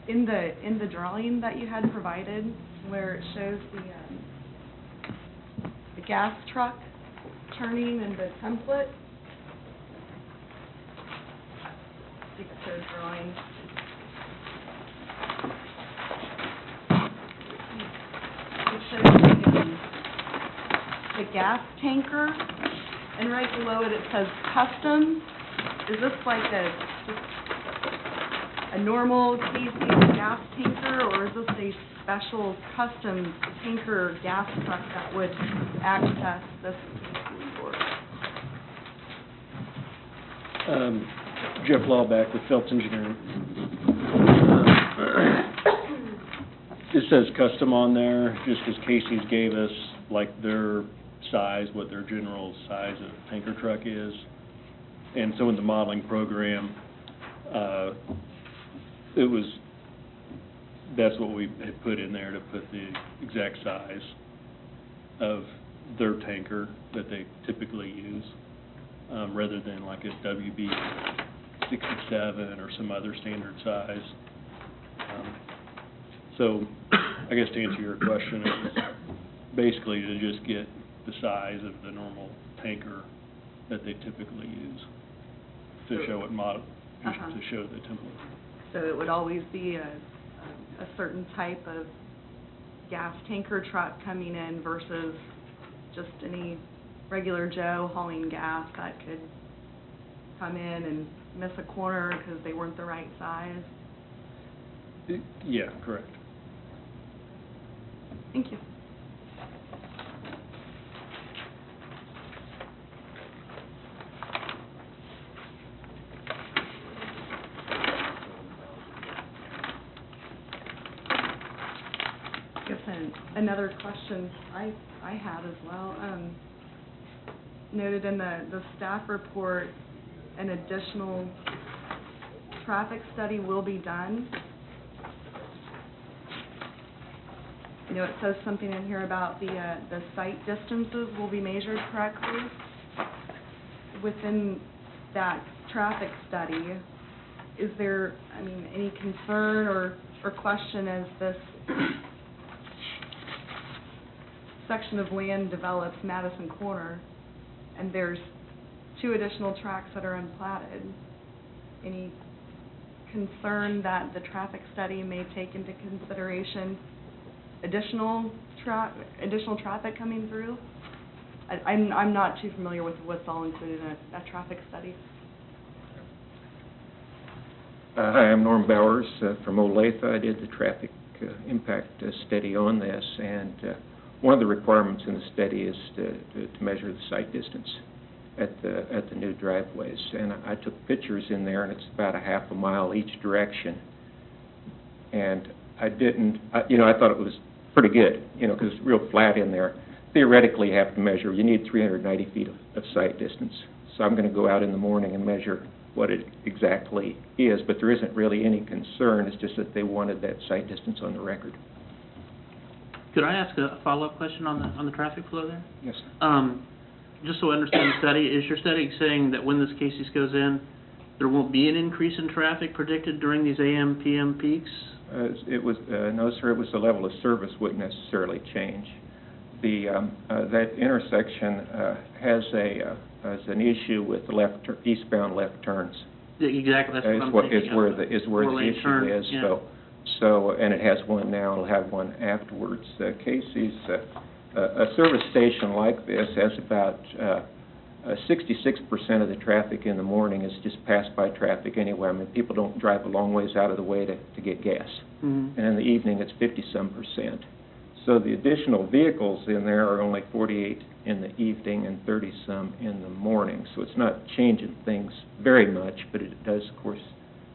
in the drawing that you had provided, where it shows the gas truck turning in the template. I think it's a drawing. It shows the gas tanker, and right below it, it says custom. Is this like a normal KC gas tanker, or is this a special custom tanker gas truck that would access this KC board? Jeff Lawback with Phelps Engineering. It says custom on there, just because Casey's gave us like their size, what their general size of tanker truck is. And so in the modeling program, that's what we had put in there, to put the exact size of their tanker that they typically use, rather than like a WB 67 or some other standard size. So I guess to answer your question, it was basically to just get the size of the normal tanker that they typically use to show what model, to show the template. So it would always be a certain type of gas tanker truck coming in versus just any regular Joe hauling gas that could come in and miss a corner because they weren't the right size? Yeah, correct. Thank you. I guess another question I had as well. Noted in the staff report, an additional traffic study will be done. You know, it says something in here about the site distances will be measured correctly. Within that traffic study, is there, I mean, any concern or question as this section of land develops Madison Corner, and there's 2 additional tracks that are unplatted? Any concern that the traffic study may take into consideration additional traffic coming through? I'm not too familiar with what's all included in a traffic study. Hi, I'm Norm Bowers from Olathe. I did the traffic impact study on this, and one of the requirements in the study is to measure the site distance at the new driveways. And I took pictures in there, and it's about a half a mile each direction. And I thought it was pretty good, because it's real flat in there. Theoretically, you have to measure, you need 390 feet of site distance. So I'm going to go out in the morning and measure what it exactly is, but there isn't really any concern. It's just that they wanted that site distance on the record. Could I ask a follow-up question on the traffic flow there? Yes. Just so I understand the study, is your study saying that when this Casey's goes in, there won't be an increase in traffic predicted during these AM, PM peaks? No, sir, it was the level of service wouldn't necessarily change. That intersection has an issue with the eastbound left turns. Yeah, exactly, that's what I'm thinking. Is where the issue is. Yeah. So, and it has one now, it'll have one afterwards. Casey's, a service station like this has about 66% of the traffic in the morning is just pass-by traffic anyway. I mean, people don't drive a long ways out of the way to get gas. Mm-hmm. And in the evening, it's 50-some%. So the additional vehicles in there are only 48 in the evening and 30-some in the morning. So it's not changing things very much, but it does, of course,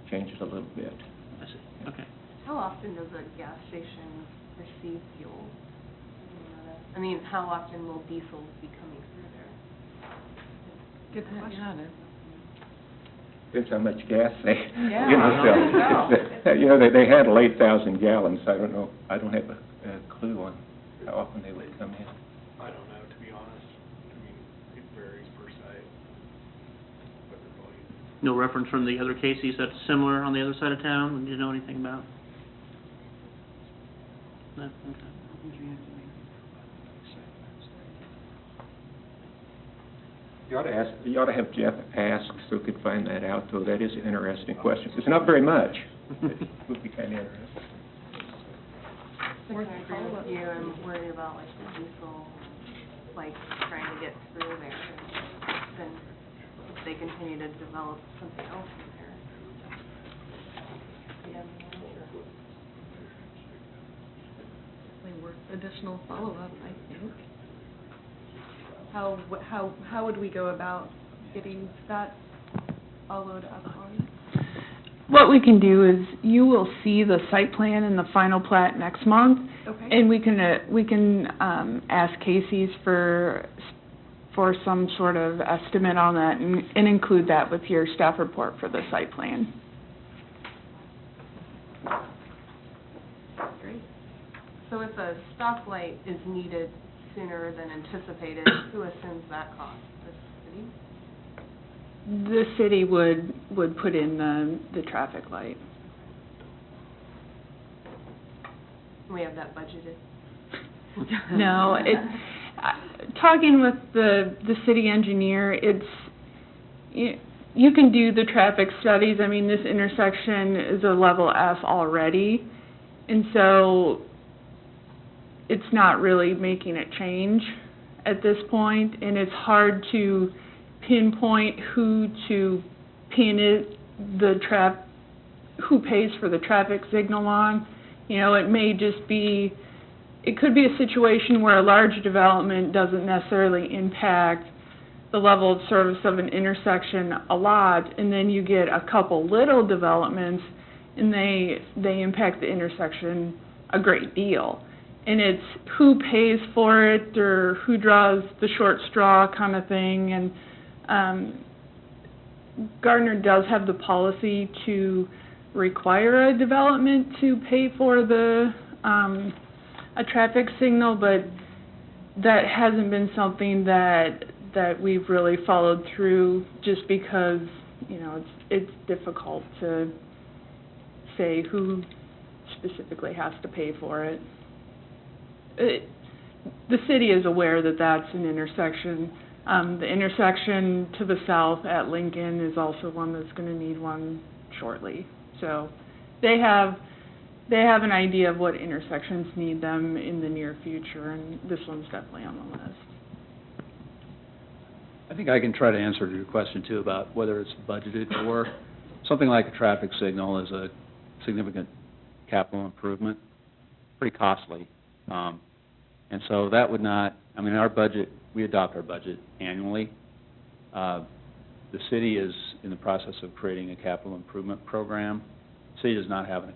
change it a little bit. I see. Okay. How often does a gas station receive fuel? I mean, how often will diesel be coming through there? Good question. Depends how much gas they, Yeah. sell. They handle 8,000 gallons. I don't know. I don't have a clue on how often they would come in. I don't know, to be honest. I mean, it varies per site. No reference from the other Casey's that's similar on the other side of town? Do you know anything about? that, okay. You ought to have Jeff ask so we could find that out, though. That is an interesting question. It's not very much. It would be kind of interesting. I agree with you, I'm worried about like the diesel, like trying to get through there, and then if they continue to develop something else in there. Yeah. Definitely worth additional follow-up, I think. How would we go about getting that followed up on? What we can do is, you will see the site plan and the final plat next month, Okay. and we can ask Casey's for some sort of estimate on that, and include that with your staff report for the site plan. Great. So if a stoplight is needed sooner than anticipated, who assumes that cost? The city? The city would put in the traffic light. We have that budgeted. No, talking with the city engineer, you can do the traffic studies. I mean, this intersection is a level F already, and so it's not really making a change at this point, and it's hard to pinpoint who to pin who pays for the traffic signal on. You know, it may just be, it could be a situation where a large development doesn't necessarily impact the level of service of an intersection a lot, and then you get a couple little developments, and they impact the intersection a great deal. And it's who pays for it, or who draws the short straw kind of thing. And Gardner does have the policy to require a development to pay for a traffic signal, but that hasn't been something that we've really followed through, just because, you know, it's difficult to say who specifically has to pay for it. The city is aware that that's an intersection. The intersection to the south at Lincoln is also one that's going to need one shortly. So they have an idea of what intersections need them in the near future, and this one's definitely on the list. I think I can try to answer your question, too, about whether it's budgeted or something like a traffic signal is a significant capital improvement, pretty costly. And so that would not, I mean, our budget, we adopt our budget annually. The city is in the process of creating a capital improvement program. The city does not have an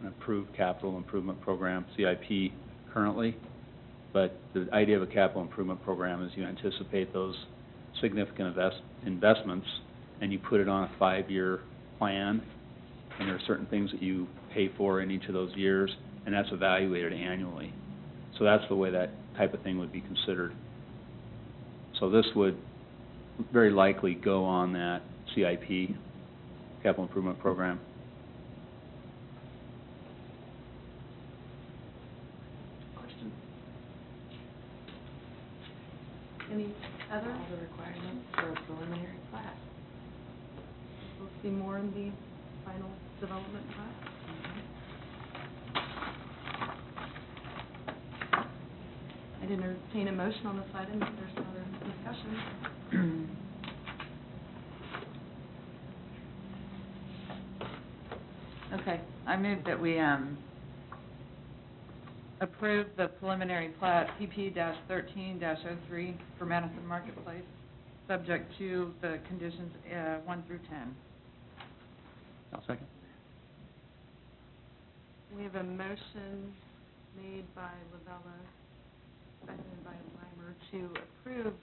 approved capital improvement program, CIP, currently. But the idea of a capital improvement program is you anticipate those significant investments, and you put it on a 5-year plan, and there are certain things that you pay for in each of those years, and that's evaluated annually. So that's the way that type of thing would be considered. So this would very likely go on that CIP, Capital Improvement Program. Question? Any other? All the requirements for a preliminary plat. We'll see more in the final development plat. I'd entertain a motion on this item if there's some other discussion. Okay, I move that we approve the preliminary plat PP-13-03 for Madison Marketplace, subject to the conditions 1 through 10. I'll second. We have a motion made by Lavella, seconded by Weimer, to approve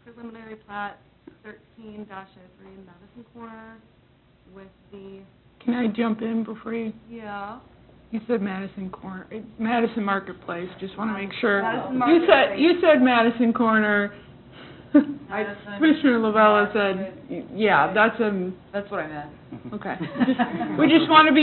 preliminary plat 13-03 in Madison Corner with the... Can I jump in before you? Yeah. You said Madison Corner, Madison Marketplace, just want to make sure. Madison Marketplace. You said Madison Corner. Madison. Commissioner Lavella said, yeah, that's That's what I meant. okay. We just want to be